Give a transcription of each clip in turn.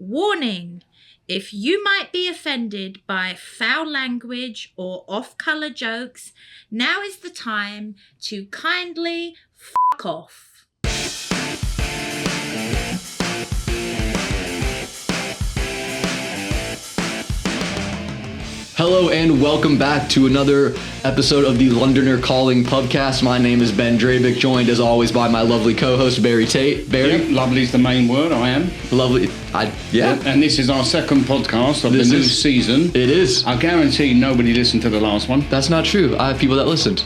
Warning: if you might be offended by foul language or off-color jokes, now is the time to kindly fuck off. Hello and welcome back to another episode of the Londoner Calling Pubcast. My name is Ben Drabick, joined as always by my lovely co-host Barry Tate. Barry? Yep, lovely is the main word, I am. Lovely. Yeah. And this is our second podcast of the new season. It is. I guarantee nobody listened to the last one. That's not true. I have people that listened.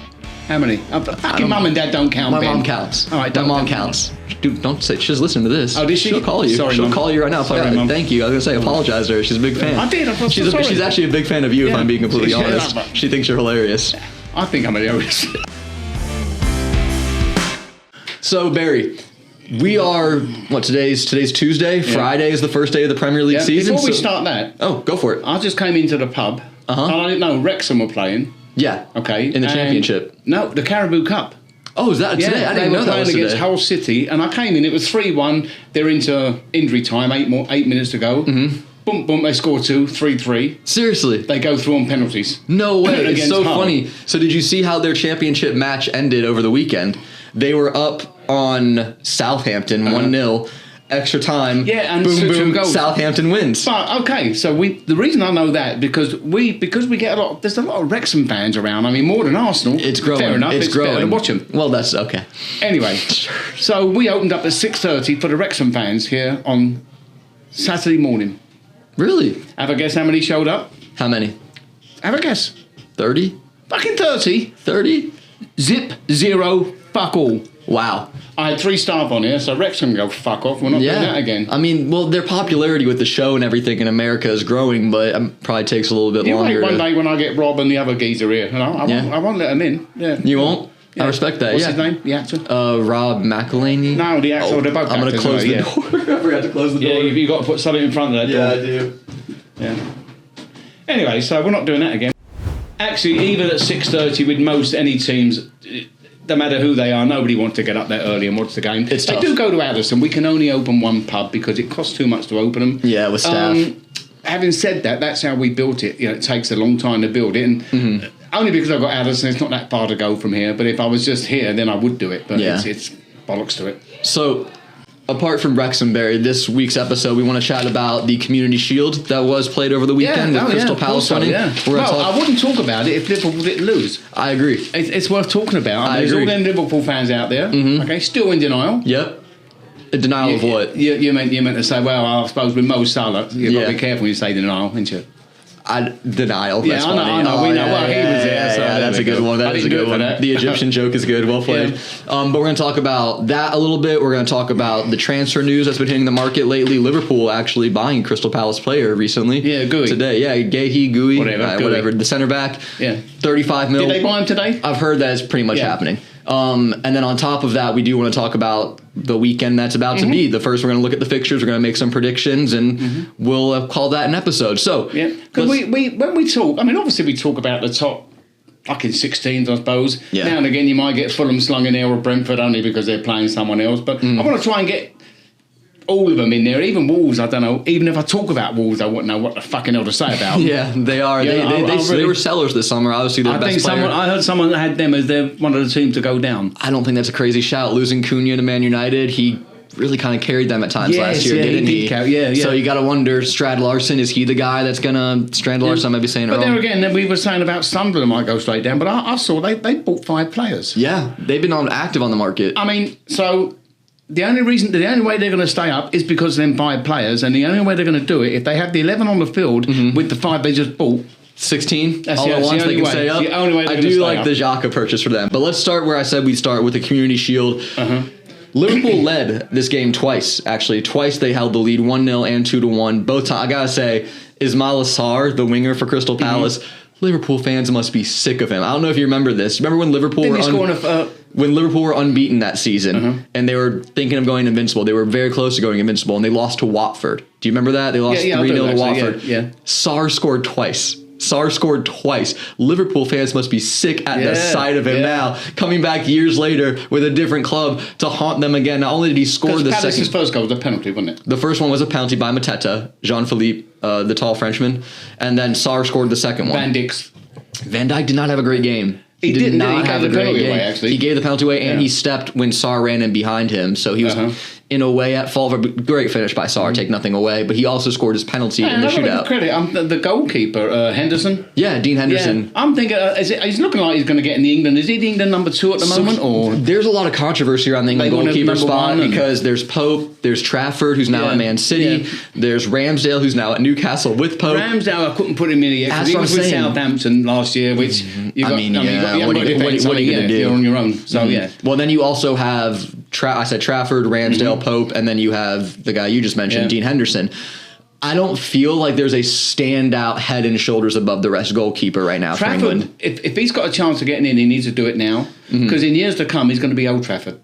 How many? Fucking mum and dad don't count, My Ben. mom counts. All right, my mom counts. Dude, don't say she's listening to this. Oh, did she? She'll call you. Sorry, She'll Mum. call you right now. Sorry, Mum. Thank you. I was going to say, apologize to her. She's a big fan. I did. I was She's sorry. She's actually a big fan of you, if I'm being completely honest. She thinks you're hilarious. I think I'm hilarious. So, Barry, we are, today's Tuesday. Yeah. Friday is the first day of the Premier League season. Before we start that. Oh, go for it. I just came into the pub. And I didn't know Wrexham were playing. Yeah. Okay. In the Championship. No, the Carabao Cup. Oh, is that today? I didn't know that was today. They were playing against Hull City, and I came in, it was 3-1. They're into injury time, 8 minutes to go. Mm-hmm. Boom, boom, they score 2, 3-3. Seriously? They go through on penalties. No way. It's so funny. So did you see how their championship match ended over the weekend? They were up on Southampton, 1-0. Extra time. Yeah, and boom, goals. Southampton wins. But okay, so the reason I know that because we get there's a lot of Wrexham fans around. I mean, more than Arsenal. It's growing. Fair enough. It's growing. Better to watch them. Well, that's okay. Anyway, so we opened up at 6:30 for the Wrexham fans here on Saturday morning. Really? Have a guess how many showed up? How many? Have a guess. 30? Fucking 30. 30? Zip, zero, fuck all. Wow. I had 3 staff on here, so Wrexham go fuck off. We're not doing that again. I mean, well, their popularity with the show and everything in America is growing, but it probably takes a little bit longer. You wait one day when I get Rob and the other geezer here. I won't let them in. Yeah. You won't? Yeah. I respect that. What's his name? The actor? Rob McElhaney. No, the actor. They're both I'm going to close the door. I forgot to close the door. Yeah, you got to put something in front of that door. Yeah, I do. Yeah. Anyway, so we're not doing that again. Actually, even at 6:30 with most any teams, no matter who they are, nobody wants to get up that early and watch the game. It's tough. They do go to Addison. We can only open one pub because it costs too much to open them. Yeah, with staff. Having said that, that's how we built it. You know, it takes a long time to build it, and only because I've got Addison, it's not that far to go from here. But if I was just here, then I would do it. But it's bollocks to it. So, apart from Wrexham, Barry, this week's episode, we want to chat about the Community Shield that was played over the weekend with Crystal Palace winning. Yeah. I wouldn't talk about it if Liverpool didn't lose. I agree. It's worth talking about. There's all them Liverpool fans out there, okay, still in denial. Yep. In denial of what? You meant to say, well, I suppose with Mo Salah, you've got to be careful when you say denial, ain't you? Denial. Yeah, that's I know. funny. We know. Well, he was there. So that's a good one. That is a good one. The Egyptian joke is good. Well played. But we're going to talk about that a little bit. We're going to talk about the transfer news that's been hitting the market lately. Liverpool actually buying Crystal Palace player recently. Yeah, Gui. Today. Yeah, Gui. Whatever. The center back. Yeah. 35 mil. Did they buy him today? I've heard that it's pretty much happening. And then on top of that, we do want to talk about the weekend that's about to be. The first, we're going to look at the fixtures, we're going to make some predictions, and we'll call that an episode. So, because when we talk, I mean, obviously we talk about the top fucking 16s, I suppose. Yeah. Now and again, you might get Fulham slung in there or Brentford only because they're playing someone else. But I want to try and get all of them in there, even Wolves. I don't know. Even if I talk about Wolves, I wouldn't know what the fucking hell to say about them. Yeah, they are. They were sellers this summer. Obviously, their best player. I heard someone had them as one of the teams to go down. I don't think that's a crazy shout. Losing Cunha to Man United, he really kind of carried them at times last year, didn't he? So you got to wonder, Strad Larson, is he the guy that's going to... Strad Larson, I might be saying it wrong. But there again, we were saying about Sunderland might go straight down, but I saw they bought 5 players. Yeah, they've been active on the market. I mean, so... The only way they're going to stay up is because of them 5 players, and the only way they're going to do it, if they have the 11 on the field with the 5 they just bought. 16 all at once they can stay up. The only way I do like the Xhaka purchase for them. But let's start where I said we'd start with the Community Shield. Liverpool led this game twice, actually. Twice they held the lead, 1-0 and 2-1. Both times, I got to say, Ismail Assar, the winger for Crystal Palace, Liverpool fans must be sick of him. I don't know if you remember this. Remember when Liverpool when Liverpool were unbeaten that season and they were thinking of going invincible? They were very close to going invincible, and they lost to Watford. Do you remember that? They lost 3-0 to Watford. Yeah. Sarr scored twice Sarr scored twice. Liverpool fans must be sick at the sight of him now, coming back years later with a different club to haunt them again. Not only did he score the Palace's second... first goal was a penalty, wasn't it? The first one was a penalty by Mateta, Jean-Philippe, the tall Frenchman, and then Sarr scored the second one. Van Dijk did not have a great game. He did not have a great game. He gave the penalty away, and he stepped when Sarr ran in behind him. So he was, in a way, at fault. Great finish by Sarr, take nothing away. But he also scored his penalty in the shootout. Credit, the goalkeeper, Henderson. Yeah, Dean Henderson. Yeah. I'm thinking, he's looking like he's going to get in the England. Is he the England number 2 at the moment? Or there's a lot of controversy around the England goalkeeper spot because there's Pope, there's Trafford, who's now at Man City, there's Ramsdale, who's now at Newcastle with Pope. Ramsdale, I couldn't put him in yet because he was with Southampton last year, which what are you going to do? You're on your own. So, Well, then you also have, I said Trafford, Ramsdale, Pope, and then you have the guy you just mentioned, Dean Henderson. I don't feel like there's a standout head and shoulders above the rest goalkeeper right now Trafford, for England. If he's got a chance of getting in, he needs to do it now because in years to come, he's going to be Old Trafford.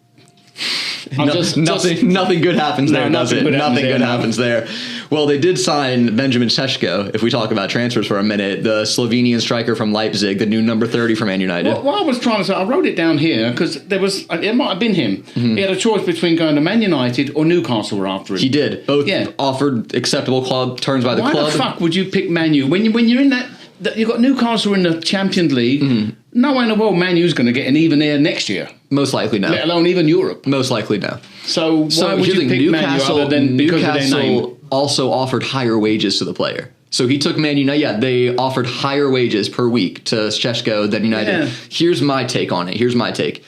Nothing good happens there, does it? Nothing good happens there. Well, they did sign Benjamin Šeško, if we talk about transfers for a minute, the Slovenian striker from Leipzig, the new number 30 for Man United. What I was trying to say, I wrote it down here because it might have been him. He had a choice between going to Man United or Newcastle were after him. He did. Both offered acceptable club terms by the club. Why the fuck would you pick Man U? When you're in that you've got Newcastle in the Champions League, no way in the world Man U's going to get an even there next year. Most likely no. Let alone even Europe. Most likely no. So why would you pick Man U other than because of their name? Also offered higher wages to the player. So he took Man United. Yeah, they offered higher wages per week to Šeško than United. Yeah. Here's my take on it.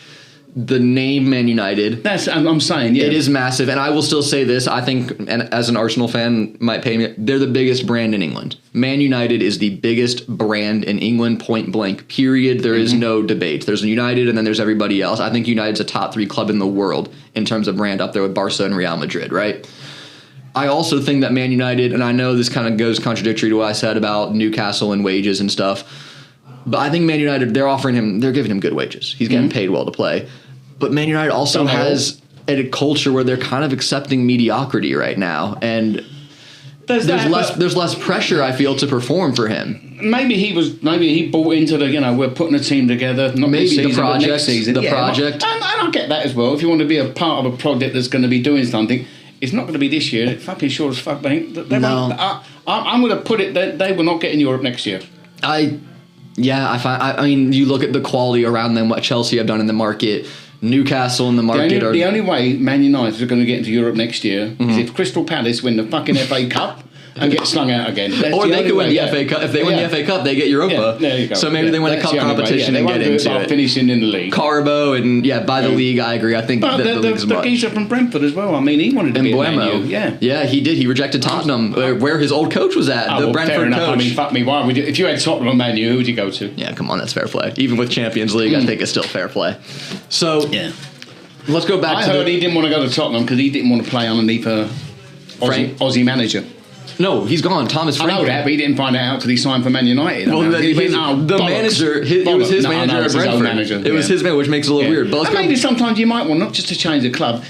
The name Man United. I'm saying, yeah. It is massive. And I will still say this. I think, and as an Arsenal fan might pay me, they're the biggest brand in England. Man United is the biggest brand in England, point blank, period. There is no debate. There's United and then there's everybody else. I think United's a top 3 club in the world in terms of brand, up there with Barca and Real Madrid, right? I also think that Man United, and I know this kind of goes contradictory to what I said about Newcastle and wages and stuff, but I think Man United, they're giving him good wages. He's getting paid well to play. But Man United also has a culture where they're kind of accepting mediocrity right now, and there's less pressure, I feel, to perform for him. Maybe he bought into we're putting a team together, not this season, but next season. The project. And I get that as well. If you want to be a part of a project that's going to be doing something, it's not going to be this year. It fucking sure as fuck ain't. I'm going to put it that they will not get in Europe next year. I mean, you look at the quality around them, what Chelsea have done in the market, Newcastle in the market. The only way Man United are going to get into Europe next year is if Crystal Palace win the fucking FA Cup and get slung out again. Or they could win the FA Cup. If they win the FA Cup, they get Europa. Yeah, there you go. So maybe they win a cup competition and get into it. Finishing in the league. Carbo and by the league, I agree. I think that the league's the geezer from Brentford as well. I mean, he wanted to be at Man U. Yeah, he did. He rejected Tottenham, where his old coach was at. The Brentford coach. I mean, fuck me. Why would you? If you had Tottenham and Man U, who would you go to? Yeah, come on, that's fair play. Even with Champions League, I think it's still fair play. So let's go back. I heard he didn't want to go to Tottenham because he didn't want to play underneath a Aussie manager. No, he's gone. Thomas Frank. I know that, but he didn't find it out until he signed for Man United. Well, the manager, it was his manager at Brentford. It was his manager, which makes it a little weird. But maybe sometimes you might want, not just to change the club.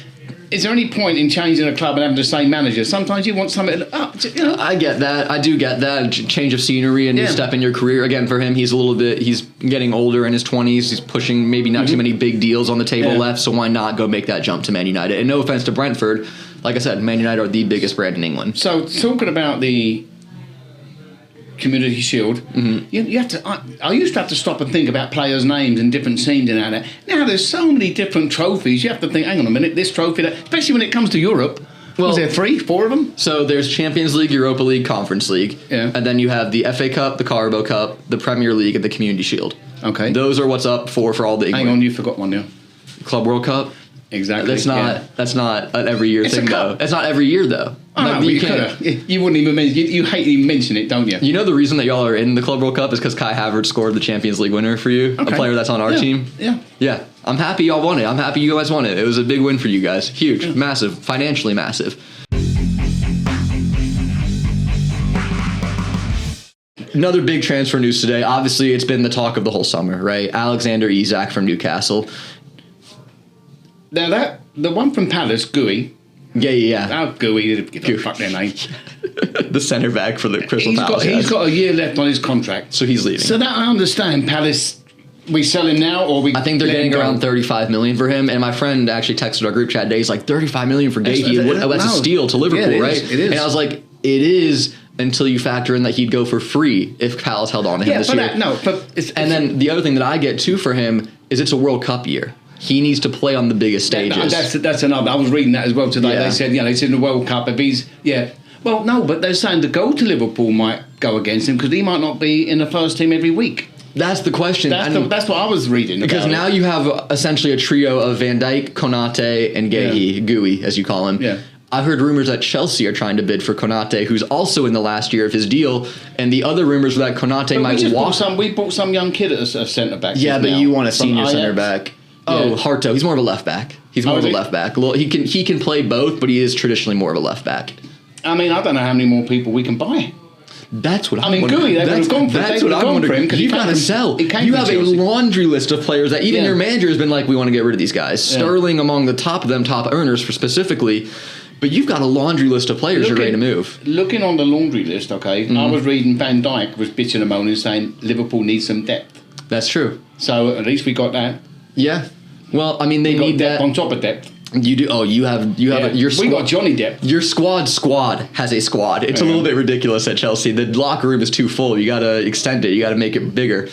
Is there any point in changing a club and having the same manager? Sometimes you want something. I get that. I do get that. Change of scenery and new step in your career. Again, for him, he's getting older in his 20s. He's pushing maybe not too many big deals on the table left. So why not go make that jump to Man United? And no offense to Brentford. Like I said, Man United are the biggest brand in England. So talking about the Community Shield, you have to. I used to have to stop and think about players' names and different teams and all that. Now there's so many different trophies. You have to think, hang on a minute, this trophy, that, especially when it comes to Europe. Well, was there 3, 4 of them? So there's Champions League, Europa League, Conference League, and then you have the FA Cup, the Carabao Cup, the Premier League, and the Community Shield. Okay, those are what's up for all the England. Hang on, you forgot one now. Club World Cup. Exactly. That's not an every year thing though. It's not every year though. Oh, no, you wouldn't even mention. You hate to even mention it, don't you? You know the reason that y'all are in the Club World Cup is because Kai Havertz scored the Champions League winner for you, a player that's on our team. Yeah. I'm happy y'all won it. I'm happy you guys won it. It was a big win for you guys. Huge, massive, financially massive. Another big transfer news today. Obviously, it's been the talk of the whole summer, right? Alexander Isak from Newcastle. Now the one from Palace, Gui, Yeah. How gooey, give a fuck their name. The centre back for the Crystal Palace. He's got a year left on his contract. So he's leaving. So that I understand, Palace, we sell him now or we I think they're getting around 35 million for him. And my friend actually texted our group chat today. He's like, 35 million for Gahey. That's a steal to Liverpool, right? It is. And I was like, it is until you factor in that he'd go for free if Palace held on to him this year. And then the other thing that I get too for him is it's a World Cup year. He needs to play on the biggest stages. That's another. I was reading that as well today. Yeah. They said, it's in the World Cup. If he's, Well, no, but they're saying the go to Liverpool might go against him because he might not be in the first team every week. That's the question. That's what I was reading. Because now you have essentially a trio of Van Dijk, Konate, and Gahey, Gooey, as you call him. Yeah. I've heard rumors that Chelsea are trying to bid for Konate, who's also in the last year of his deal, and the other rumors were that Konate might walk. We bought some young kid as a centre back. Yeah, but you want a senior centre back. Oh, Harto. He's more of a left back. He's more of a left back. He can play both, but he is traditionally more of a left back. I mean, I don't know how many more people we can buy. That's what I mean. Gooey, they would have gone for. That's what I'm wondering. You've got to sell. You have a laundry list of players that even your manager has been like, we want to get rid of these guys. Yeah. Sterling among the top of them, top earners for specifically. But you've got a laundry list of players you're ready to move. Looking on the laundry list, okay, I was reading Van Dijk was bitching and moaning saying Liverpool needs some depth. That's true. So at least we got that. Yeah. Well, I mean, they need depth that on top of depth. You do. Oh, you have. Your squad, we got Johnny Depp. Your squad has a squad. It's a little bit ridiculous at Chelsea. The locker room is too full. You got to extend it. You got to make it bigger.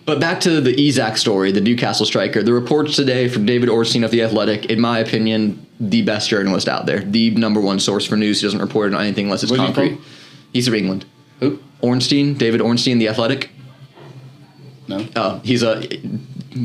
But back to the Isak story, the Newcastle striker. The reports today from David Ornstein of The Athletic, in my opinion, the best journalist out there. The number one source for news. He doesn't report on anything unless it's concrete. He's from England. Who? Ornstein, David Ornstein, The Athletic. No. He's a...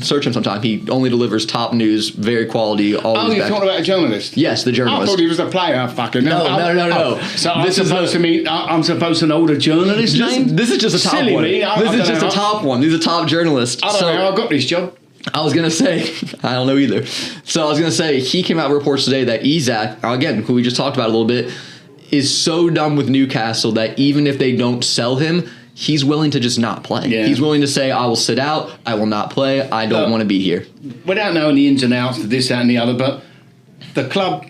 Search him sometime. He only delivers top news, very quality. Always you're talking about a journalist? Yes, the journalist. I thought he was a player. Fucking no. So I'm supposed to know the journalist name? This is just a top one. This is just a top one. He's a top journalist. I don't know how I got this job. I was going to say, I don't know either. So I was going to say, he came out with reports today that Isak, again, who we just talked about a little bit, is so done with Newcastle that even if they don't sell him, he's willing to just not play. Yeah. He's willing to say, I will sit out, I will not play, I don't want to be here. Without knowing the ins and outs of this, that and the other, but the club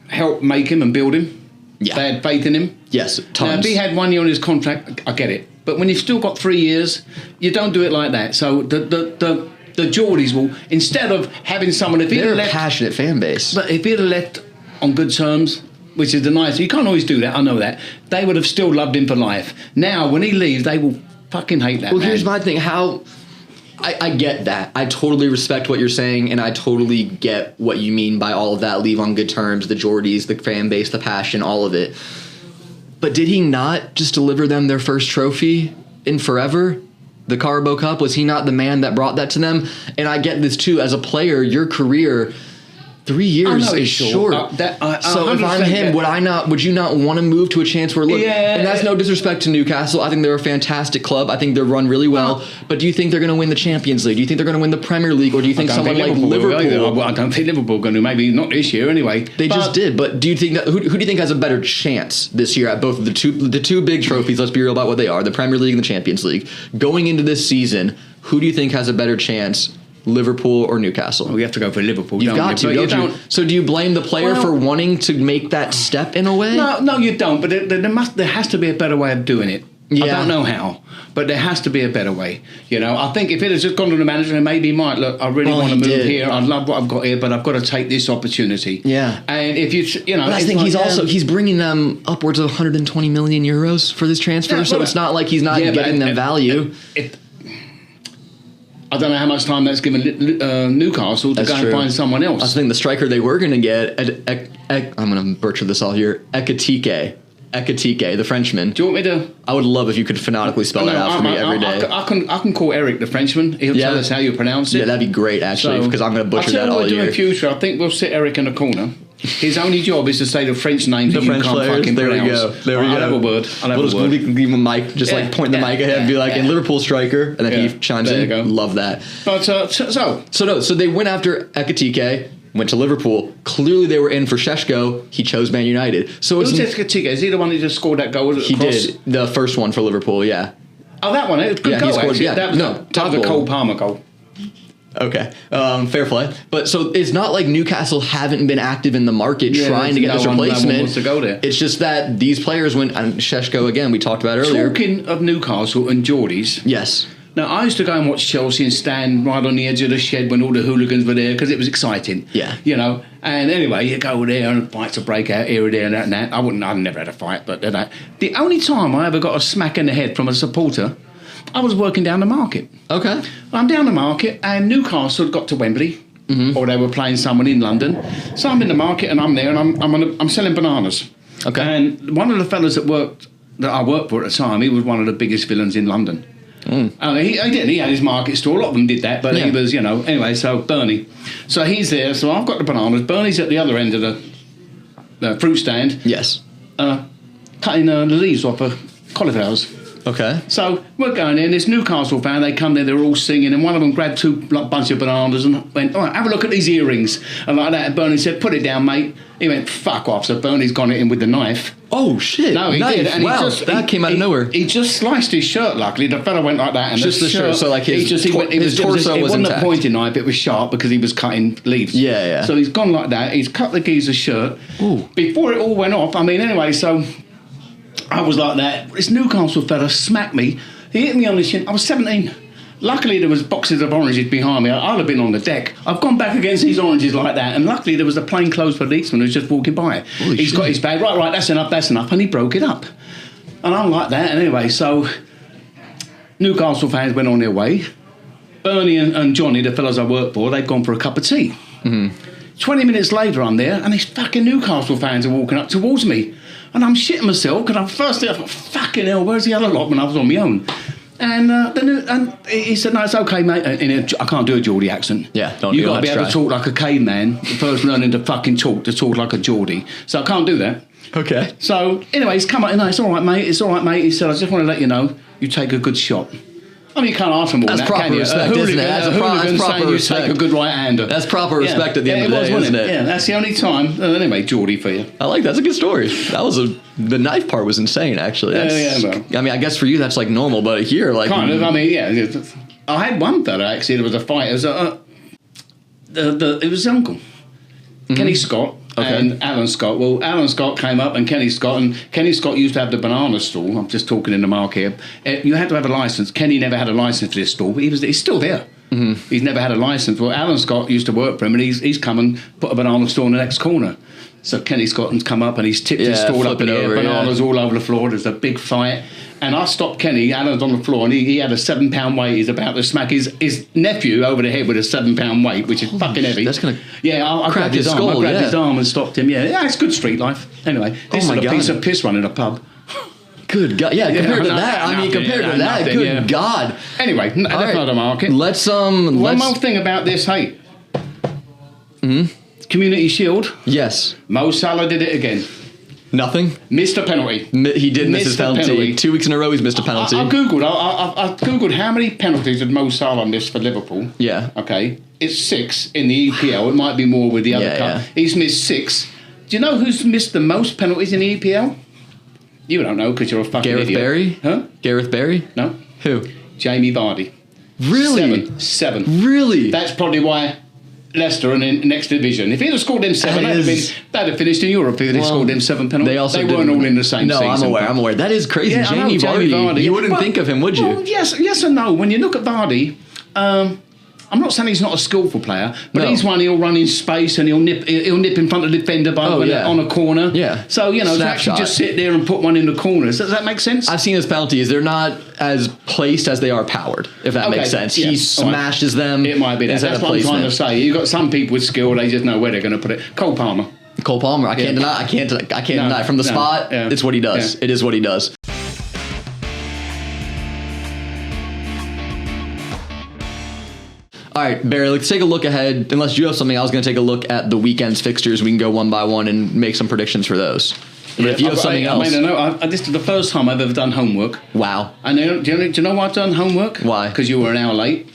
helped make him and build him. Yeah. They had faith in him. Yes, tons. Now, if he had 1 year on his contract, I get it. But when you've still got 3 years, you don't do it like that. So the Geordies will, instead of having someone... They're a passionate fan base. But if he'd have left on good terms... Which is the nice. You can't always do that. I know that. They would have still loved him for life. Now, when he leaves, they will fucking hate that. Well, here's my thing. I get that. I totally respect what you're saying, and I totally get what you mean by all of that. Leave on good terms, the Geordies, the fan base, the passion, all of it. But did he not just deliver them their first trophy in forever? The Carabao Cup? Was he not the man that brought that to them? And I get this too. As a player, your career... 3 years is short. So if I'm him, would you not want to move to a chance where and that's no disrespect to Newcastle. I think they're a fantastic club. I think they're run really well. But do you think they're going to win the Champions League? Do you think they're going to win the Premier League? Or do you think someone like Liverpool? I don't think Liverpool are going to. Maybe not this year anyway. They just did. But do you think that who do you think has a better chance this year at both of the two big trophies? Let's be real about what they are: the Premier League and the Champions League. Going into this season, who do you think has a better chance? Liverpool or Newcastle? Well, we have to go for Liverpool. You've got to, don't you? So do you blame the player for wanting to make that step in a way? No, you don't. But there has to be a better way of doing it. Yeah. I don't know how, but there has to be a better way. I think if it has just gone to the manager and maybe he might look, I really want to move here. I love what I've got here, but I've got to take this opportunity. Yeah. And if but I think he's bringing them upwards of 120 million euros for this transfer. Yeah, so it's not like he's not getting them value. I don't know how much time that's given Newcastle to go and find someone else. I think the striker they were going to get, I'm going to butcher this all here, Ekitike, the Frenchman. Do you want me to? I would love if you could phonetically spell that out for me every day. I can call Eric the Frenchman. He'll tell us how you pronounce it. Yeah, that'd be great, actually, because I'm going to butcher that all year. In the future, I think we'll sit Eric in a corner. His only job is to say the French names that you can't fucking pronounce. There we go. I'll have a word. We can give him a mic, just point the mic ahead and be like, in Liverpool striker, and then he chimes in. There you go. Love that. But So they went after Ekitike, went to Liverpool. Clearly they were in for Šeško. He chose Man United. So who's Ekitike? Is he the one who just scored that goal? He did. The first one for Liverpool, yeah. Oh, that one. It was a good goal, scored, actually. That was a Cole Palmer goal. Okay, fair play. But so it's not like Newcastle haven't been active in the market trying to get this No one replacement. wants to go there. It's just that these players went, and Šeško again, we talked about earlier. Talking of Newcastle and Geordies. Yes. Now, I used to go and watch Chelsea and stand right on the edge of the shed when all the hooligans were there because it was exciting. Yeah. You know, and anyway, you go there and fights will break out here and there and that and that. I've never had a fight, but that. The only time I ever got a smack in the head from a supporter, I was working down the market. Okay. I'm down the market and Newcastle had got to Wembley, or they were playing someone in London. So I'm in the market and I'm there and I'm selling bananas. Okay. And one of the fellas that I worked for at the time, he was one of the biggest villains in London. He had his market store. A lot of them did that, but he was, anyway. So Bernie, so he's there. So I've got the bananas. Bernie's at the other end of the fruit stand. Yes. Cutting the leaves off of cauliflowers. Okay. So we're going in. This Newcastle fan, they come there. They're all singing, and one of them grabbed two bunch of bananas and went, "All right, have a look at these earrings." And like that, and Bernie said, "Put it down, mate." He went, "Fuck off." So Bernie's gone in with the knife. Oh shit! No, he did. And wow, that came out of nowhere. He just sliced his shirt. Luckily, the fella went like that, and just the shirt. So like his torso was it wasn't intact. a pointing knife. It was sharp because he was cutting leaves. Yeah, yeah. So he's gone like that. He's cut the geezer's shirt. Ooh. Before it all went off. I mean, anyway, so I was like that. This Newcastle fella smacked me. He hit me on the chin. I was 17. Luckily, there was boxes of oranges behind me. I'd have been on the deck. I've gone back against these oranges like that, and luckily there was a plainclothes policeman who's just walking by. He's got his bag. Right, that's enough, and he broke it up. And I'm like that. And anyway, so Newcastle fans went on their way. Bernie and Johnny, the fellas I work for, they'd gone for a cup of tea. 20 minutes later, I'm there, and these fucking Newcastle fans are walking up towards me. And I'm shitting myself, because I thought, fucking hell, where's the other lot when I was on my own? And he said, "No, it's okay, mate." I can't do a Geordie accent. Yeah, don't. You got to be able to talk like a caveman. First learning to fucking talk like a Geordie. So I can't do that. Okay. So anyway, he's come up. No, it's all right, mate. It's all right, mate. He said, "I just want to let you know, you take a good shot." I mean, you can't ask for more than that, proper can you? respect, isn't it? That's proper respect. You take a good right-hander. That's proper respect at the end of the day, isn't it? Yeah, that's the only time. Anyway, Geordie for you. I like that's a good story. That was the knife part was insane, actually. Well. I mean, I guess for you that's like normal, but here, like kind of. I mean, yeah. I had one fella actually. There was a fight. It was it was his uncle, Kenny Scott. Okay. And Alan Scott. Well, Alan Scott came up and Kenny Scott used to have the banana stall. I'm just talking in the market here. You had to have a license. Kenny never had a license for this stall, but he's still there. He's never had a license. Well, Alan Scott used to work for him, and he's come and put a banana stall in the next corner. So Kenny Scotland's come up and he's tipped his stall up in the air, bananas all over the floor. There's a big fight. And I stopped Kenny, Alan's on the floor, and he had a 7-pound weight. He's about to smack his nephew over the head with a 7-pound weight, which is fucking heavy. That's going to I grabbed his arm. I grabbed his arm and stopped him. Yeah, it's good street life. Anyway, this is a piece of piss running a pub. Good God. Yeah, compared to that, good God. Anyway, that's not a market. Let's One more thing about this, hey. Community Shield. Yes. Mo Salah did it again. Nothing? Missed a penalty. He did miss his penalty. 2 weeks in a row he's missed a penalty. I Googled how many penalties did Mo Salah miss for Liverpool. Yeah. Okay. It's 6 in the EPL. It might be more with the other cup. Yeah. He's missed 6. Do you know who's missed the most penalties in the EPL? You don't know because you're a fucking idiot. Gareth Barry? Huh? Gareth Barry? No. Who? Jamie Vardy. Really? 7. Really? That's probably why Leicester in the next division. If he'd have scored them 7, they'd have finished in Europe if they'd scored them 7 penalties. They weren't all in the same season. No, I'm aware. That is crazy. Yeah, Jamie Vardy. You wouldn't think of him, would you? Well, yes and no. When you look at Vardy, I'm not saying he's not a skillful player, but he's one he'll run in space and he'll nip in front of the defender on a corner. Yeah. So, to actually just sit there and put one in the corners. Does that make sense? I've seen his penalties. They're not as placed as they are powered, if that makes sense. Yeah. He smashes them. It might be that. That's what I'm trying to say. You've got some people with skill, they just know where they're going to put it. Cole Palmer. I can't deny. From the spot, it's what he does. Yeah. It is what he does. All right, Barry, let's take a look ahead. Unless you have something, I was going to take a look at the weekend's fixtures. We can go one by one and make some predictions for those. But if you have something else. This is the first time I've ever done homework. Wow. And do you know why I've done homework? Why? Because you were an hour late.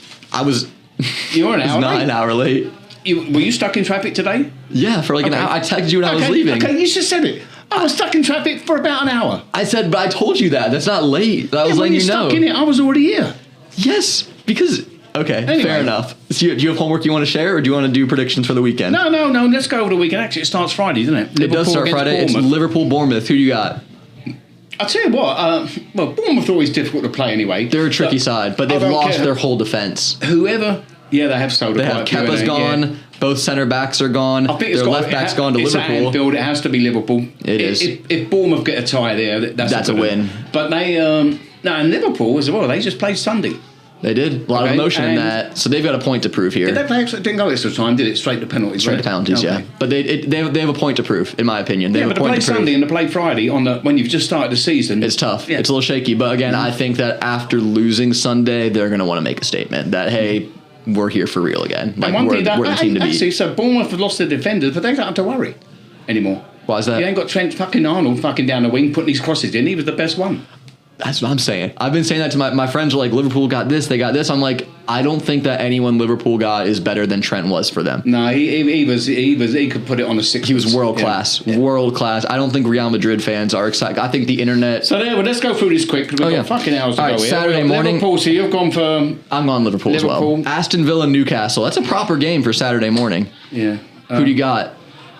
You were an hour late? Not an hour late. Were you stuck in traffic today? Yeah, for an hour. I texted you when I was leaving. Okay, you just said it. I was stuck in traffic for about an hour. I told you that. That's not late. I was letting you know. Stuck in it. I was already here. Yes, because Okay, Anyway. fair enough. So do you have homework you want to share, or do you want to do predictions for the weekend? No. Let's go over the weekend. Actually, it starts Friday, doesn't it? It does start Friday. It's Liverpool-Bournemouth. Who do you got? I'll tell you what. Bournemouth are always difficult to play anyway. They're a tricky side, but they've lost their whole defense. Whoever. Yeah, they have sold. They have Kepa's gone. Yeah. Both centre backs are gone. I think their left back's gone to Liverpool. It's Anfield. It has to be Liverpool. It is. If Bournemouth get a tie there, that's a win. But they and Liverpool as well. They just played Sunday. They did. A lot of emotion in that. So they've got a point to prove here. Did they play didn't go extra time, did it? Straight to penalties. Straight to penalties, yeah. But they have a point to prove, in my opinion. They have a point to prove. Sunday and they played Friday when you've just started the season. It's tough. Yeah. It's a little shaky. But again, I think that after losing Sunday, they're going to want to make a statement that, hey, we're here for real again. Like, we're the team to beat. Actually, so Bournemouth have lost their defenders, but they don't have to worry anymore. Why is that? You ain't got Trent fucking Arnold fucking down the wing putting these crosses in. He was the best one. That's what I'm saying. I've been saying that to my friends. Are like, Liverpool got this, they got this. I'm like, I don't think that anyone Liverpool got is better than Trent was for them. No, he could put it on a 6. He was world class, world class. I don't think Real Madrid fans are excited. I think the internet. So let's go through this quick because we've got fucking hours to go here. Saturday morning. Liverpool. So you've gone for. I'm going Liverpool as well. Aston Villa, Newcastle. That's a proper game for Saturday morning. Yeah. Who do you got?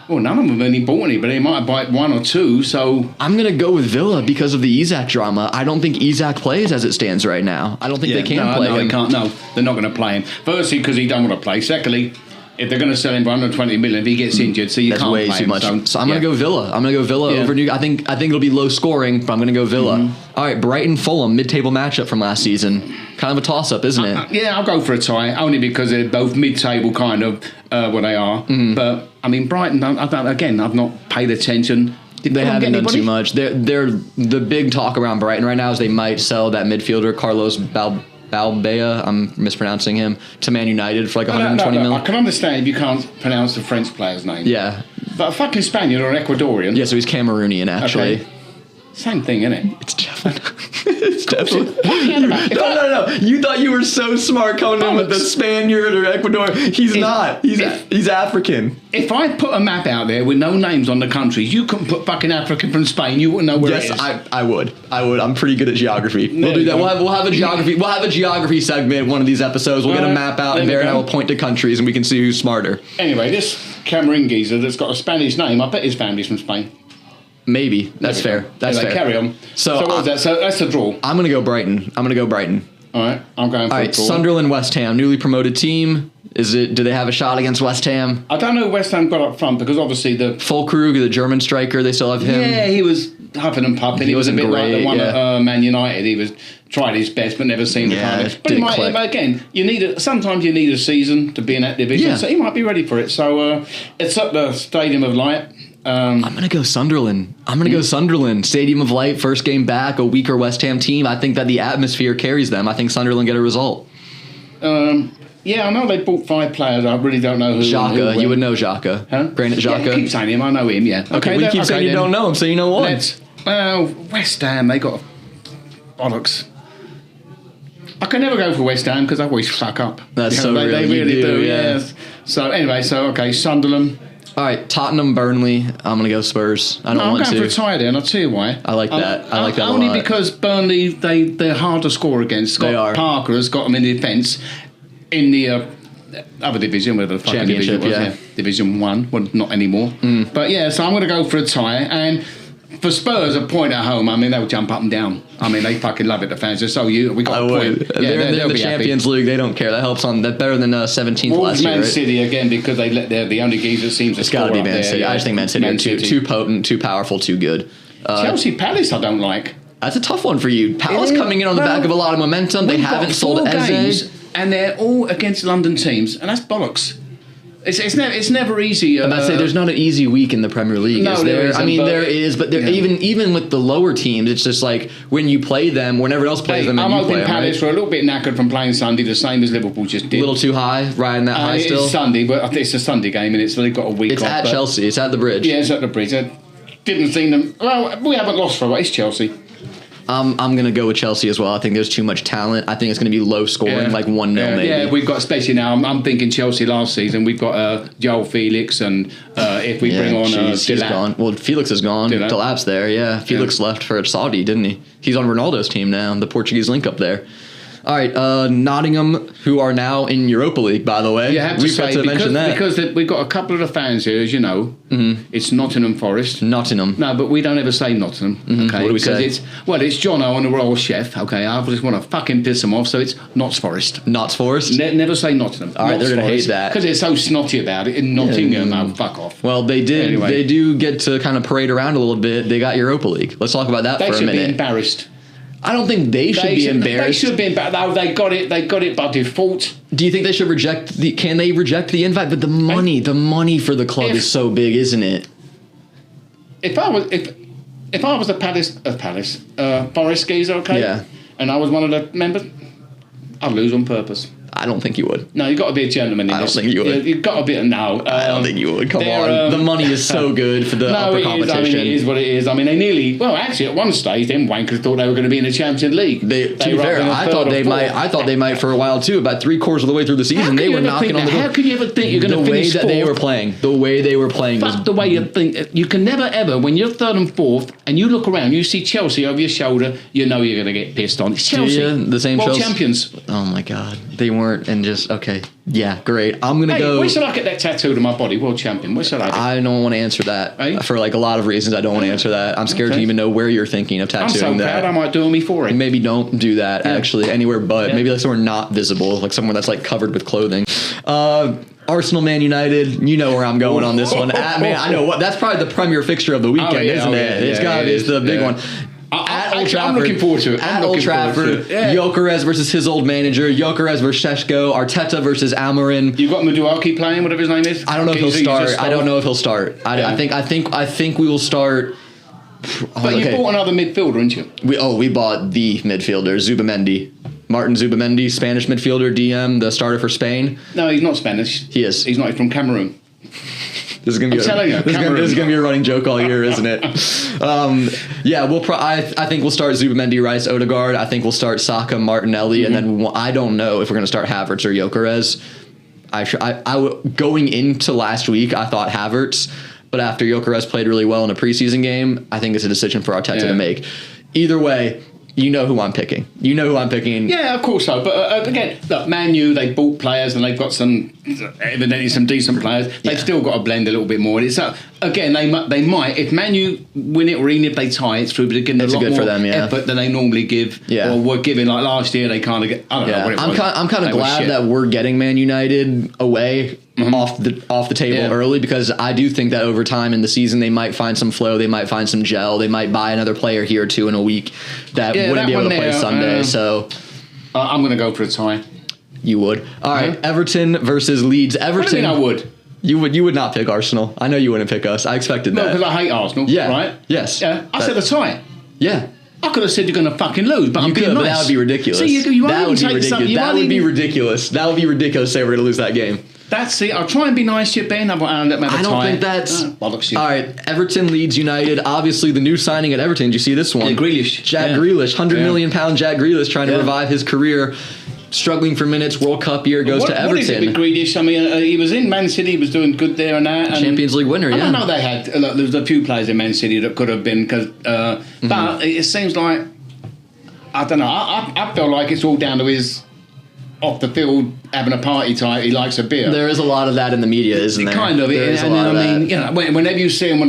Well, none of them have really bought any, but they might buy one or two, so... I'm going to go with Villa because of the Isak drama. I don't think Isak plays as it stands right now. I don't think they can play him. They can't. No, they're not going to play him. Firstly, because he don't want to play. Secondly, if they're going to sell him for 120 million, if he gets injured, so you can't play him. That's way too much. So I'm going to go Villa. I'm going to go Villa over New. I think it'll be low scoring, but I'm going to go Villa. Mm-hmm. All right, Brighton-Fulham, mid-table matchup from last season. Kind of a toss-up, isn't it? Yeah, I'll go for a tie, only because they're both mid-table kind of what they are. Mm-hmm. But, I mean, Brighton, I've not paid attention. They haven't done too much. They're the big talk around Brighton right now is they might sell that midfielder, Carlos Balbea, I'm mispronouncing him, to Man United for like 120 million. I can understand if you can't pronounce the French player's name. Yeah. But a fucking Spaniard or an Ecuadorian. Yeah, so he's Cameroonian, actually. Okay. Same thing, isn't it? It's definitely. It's definitely. No. You thought you were so smart coming in with the Spaniard or Ecuador. He's not. He's African. If I put a map out there with no names on the countries, you couldn't put fucking African from Spain. You wouldn't know where it is. Yes, I would. I'm pretty good at geography. We'll do that. We'll have a geography. We'll have a geography segment one of these episodes. We'll get a map out, and Barry and I will point to countries, and we can see who's smarter. Anyway, this Cameroon geezer that's got a Spanish name, I bet his family's from Spain. Maybe. That's fair. That's fair. Carry on. So what was that? So that's a draw. I'm going to go Brighton. All right. I'm going for a draw. Sunderland, West Ham, newly promoted team. Do they have a shot against West Ham? I don't know who West Ham got up front because obviously the... Füllkrug, the German striker, they still have him. Yeah, he was huffing and puffing. He was a bit like the one at Man United. He was tried his best but never seemed to kind of... But again, sometimes you need a season to be in that division, so he might be ready for it. So it's at the Stadium of Light. I'm going to go Sunderland. Stadium of Light, first game back, a weaker West Ham team. I think that the atmosphere carries them. I think Sunderland get a result. Yeah, I know they bought 5 players. I really don't know who. Xhaka, you would know Xhaka. Huh? Granit Xhaka. Yeah, keep saying him. I know him, yeah. Okay, we keep saying you don't know him, so you know what? West Ham, they got bollocks. I can never go for West Ham because I always fuck up. That's so real. They really do, yes. So anyway, Sunderland. All right, Tottenham, Burnley. I'm going to go Spurs. I'm going for a tie there, and I'll tell you why. I like that. I like that a lot. Only because Burnley, they're hard to score against. Scott Parker has got them in defence in the other division, whatever the fucking division was. Yeah. Division 1, well, not anymore. But yeah, so I'm going to go for a tie. And for Spurs, a point at home, I mean, they'll jump up and down. I mean, they fucking love it, the fans. They're so we got a point. Yeah, they're in the Champions League. They don't care. That helps on that better than 17th last year. Man City again because they let the only geezer that seems to score. It's got to be Man City. I just think Man City are too potent, too powerful, too good. Chelsea Palace, I don't like. That's a tough one for you. Palace coming in on the back of a lot of momentum. They haven't sold Eze, and they're all against London teams, and that's bollocks. It's never easy. I'm about to say there's not an easy week in the Premier League. No, is there? I mean, there is, but even with the lower teams, it's just like when you play them, when everyone else plays them, and you play them. Palace were a little bit knackered from playing Sunday, the same as Liverpool just did. A little too high, riding that high still. It's Sunday, but I think it's a Sunday game, and they've got a week off. It's at Chelsea. It's at the Bridge. Yeah, it's at the Bridge. I didn't see them. Well, we haven't lost for a while. It's Chelsea. I'm going to go with Chelsea as well. I think there's too much talent. I think it's going to be low scoring, like 1-0 maybe. Yeah, we've got, especially now, I'm thinking Chelsea last season, we've got Joel Felix, and if we bring on he's gone. Well, Felix is gone. Delap's there, yeah. Felix left for Saudi, didn't he? He's on Ronaldo's team now, the Portuguese link up there. All right, Nottingham, who are now in Europa League, by the way. You have to We've say, got to mention that. because we've got a couple of the fans here, as you know. Mm-hmm. It's Nottingham Forest. Nottingham. No, but we don't ever say Nottingham. Mm-hmm. Okay, what do we because say? it's Jono and the Royal Chef. Okay, I just want to fucking piss them off, so it's Notts Forest. Notts Forest? Never say Nottingham. All right, they're going to hate that. Because they're so snotty about it in Nottingham. Oh, fuck off. Well, they do get to kind of parade around a little bit. They got Europa League. Let's talk about that for a minute. They should be embarrassed. I don't think they should be embarrassed. They should be embarrassed. No, they got it by default. Do you think they should can they reject the invite? But the money for the club is so big, isn't it? If I was a Forest geezer, okay? Yeah. And I was one of the members, I'd lose on purpose. I don't think you would. No, you've got to be a gentleman in I don't this. think you would. You've got to be no. I don't think you would. Come on. The money is so good for the upper competition. I mean, it is what it is. I mean, they nearly... Well, actually, at one stage, them wankers thought they were going to be in the Champions League. To be fair, I thought they might for a while, too. About 3/4 of the way through the season, they were knocking on the door. How can you ever think you're going to finish fourth? The way they were playing was... Fuck the way you think. You can never, ever, when you're third and fourth, and you look around, you see Chelsea over your shoulder, you know you're going to get pissed on. It's Chelsea. The same World Chelsea. champions. Oh, my God. They weren't, and just... Okay. Yeah, great. I'm going to go... Where should I get that tattooed on my body? World champion. Where should I do? I don't want to answer that. For like a lot of reasons, I don't want to answer that. I'm scared to even know where you're thinking of tattooing I'm so that. proud I might do on me for it. Maybe don't do that, actually, anywhere but. Maybe like somewhere not visible, like somewhere that's like covered with clothing. Arsenal, Man United, you know where I'm going on this one. Man, I know what. That's probably the premier fixture of the weekend, isn't it? It's the big one. At Old Trafford, I'm looking forward to it. At Old Trafford, Gyökeres versus his old manager, Gyökeres versus Šeško, Arteta versus Amorim. You've got Maduaki playing, whatever his name is. I don't know if he'll start. I don't know if he'll start. I think we will start. But you bought another midfielder, didn't you? We bought the midfielder, Zubamendi. Martin Zubamendi, Spanish midfielder, DM, the starter for Spain. No, he's not Spanish. He is. He's not. He's from Cameroon. This is gonna be a running joke all year, isn't it? I think we'll start Zubamendi, Rice, Odegaard. I think we'll start Saka, Martinelli, and then I don't know if we're gonna start Havertz or Gyökeres. Going into last week, I thought Havertz, but after Gyökeres played really well in a preseason game, I think it's a decision for Arteta to make. Either way. You know who I'm picking. Yeah, of course so. But again, look, Man U, they bought players and they've got evidently some decent players. They've still got to blend a little bit more. It's again, they might, if Man U win it or even if they tie, it's true, but they're getting a lot more effort than they normally give or were giving. Like last year, they kind of get. I don't know what it was. I'm kind of glad that we're getting Man United away. Off the table early, because I do think that over time in the season they might find some flow, they might find some gel, they might buy another player here or two in a week that wouldn't be able to play Sunday. So I'm going to go for a tie. You would. All right, Everton versus Leeds. Everton. What do you mean I would? You would not pick Arsenal. I know you wouldn't pick us. I expected that. No, because I hate Arsenal. Yeah. Right. Yes. Yeah. I said a tie. Yeah. I could have said you're going to fucking lose, but I'm being nice. But that would be ridiculous. See, that would be ridiculous. That would be ridiculous. That would be ridiculous to say we're going to lose that game. I'll try and be nice to you, Ben. I don't think that's... bollocks you. All right, Everton, Leeds United. Obviously, the new signing at Everton. Did you see this one? Yeah, Grealish. Jack Grealish, £100 million Jack Grealish trying to revive his career. Struggling for minutes, World Cup year, goes to Everton. What is it with Grealish? I mean, he was in Man City, he was doing good there and that. And Champions League winner, I know they had... there was a few players in Man City that could have been... But it seems like... I don't know. I feel like it's all down to his... off the field having a party type, he likes a beer. There is a lot of that in the media, isn't there? Kind of. There is a lot of that. Whenever you see him,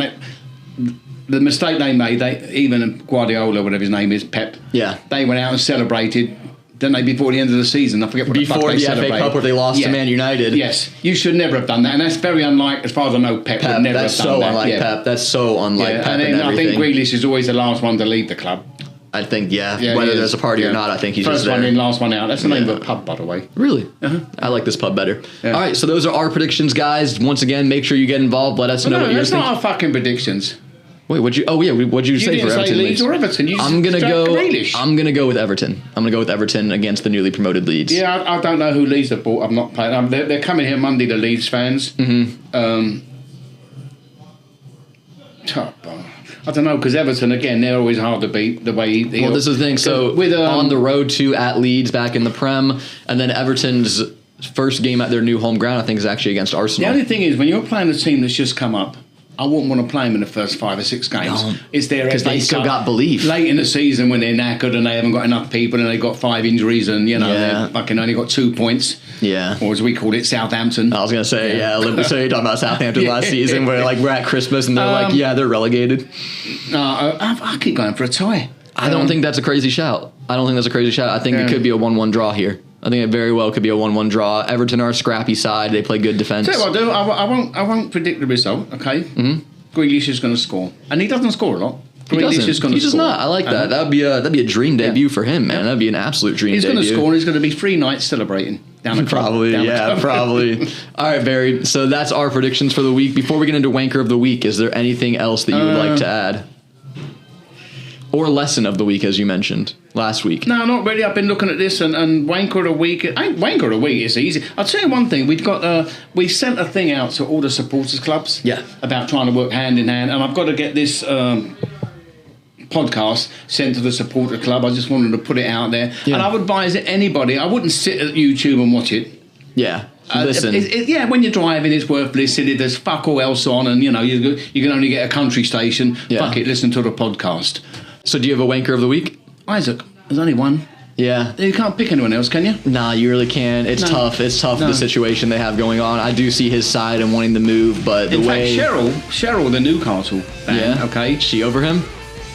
the mistake they made, even Guardiola, whatever his name is, Pep, they went out and celebrated, didn't they, before the end of the season? I forget what the fuck they celebrated. Before the FA Cup where they lost to Man United. Yes. You should never have done that, and that's very unlike, as far as I know, Pep would never have done that. Pep. That's so unlike Pep and everything. I think Grealish is always the last one to leave the club. I think, whether there's a party or not, I think he's First just there. one in, last one out. That's the name of a pub, by the way. Really? I like this pub better. All right, so those are our predictions, guys. Once again, make sure you get involved. Let us know what you're thinking. That's not our fucking predictions. Wait, what'd you say for Everton? Leeds or Everton. I'm gonna go with Everton. I'm gonna go with Everton against the newly promoted Leeds. Yeah, I don't know who Leeds have bought. I've not played. They're coming here Monday, the Leeds fans. I don't know, because Everton, again, they're always hard to beat the way... Well, this is the thing. So, on the road to at Leeds back in the Prem, and then Everton's first game at their new home ground, I think, is actually against Arsenal. The only thing is, when you're playing a team that's just come up, I wouldn't want to play them in the first 5 or 6 games. No, It's their because they FA still Cup got belief. late in the season when they're knackered and they haven't got enough people and they've got 5 injuries and, Yeah. they've fucking only got 2 points. Yeah. Or as we called it, Southampton. I was going to say, so you're talking about Southampton last season where like we're at Christmas and they're they're relegated. I keep going for a tie. I don't think that's a crazy shout. I think it could be a 1-1 draw here. I think it very well could be a 1-1 draw. Everton are a scrappy side. They play good defense. Tell you what I'll do. I won't predict the result, okay? Mm-hmm. Grealish is going to score. And he doesn't score a lot. Grealish is going to score. He does not. I like that. That'd be a dream debut for him, man. That'd be an absolute dream debut. He's going to score and he's going to be 3 nights celebrating. Probably. All right, Barry. So that's our predictions for the week. Before we get into Wanker of the Week, is there anything else that you would like to add? Or lesson of the week, as you mentioned last week. No, not really. I've been looking at this and Wanker of the Week. Wanker of the Week is easy. I'll tell you one thing. We sent a thing out to all the supporters clubs. Yeah. About trying to work hand in hand, and I've got to get this podcast sent to the supporter club. I just wanted to put it out there, and I would advise anybody. I wouldn't sit at YouTube and watch it. Yeah. Listen. When you're driving, it's worth listening. There's fuck all else on, and you can only get a country station. Yeah. Fuck it, listen to the podcast. So do you have a Wanker of the Week? Isaac, there's only one. Yeah. You can't pick anyone else, can you? Nah, you really can't. It's tough. It's tough the situation they have going on. I do see his side and wanting to move, but In fact, Cheryl, the Newcastle fan, okay? Is she over him?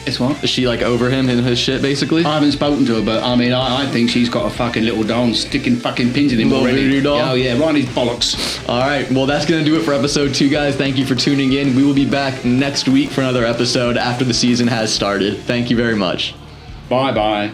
It's what? Is she like over him in his shit, basically? I haven't spoken to her, but I mean, I think she's got a fucking little doll sticking fucking pins in him Little already. voodoo doll? Oh yeah, right in his bollocks. All right, well, that's going to do it for episode 2, guys. Thank you for tuning in. We will be back next week for another episode after the season has started. Thank you very much. Bye-bye.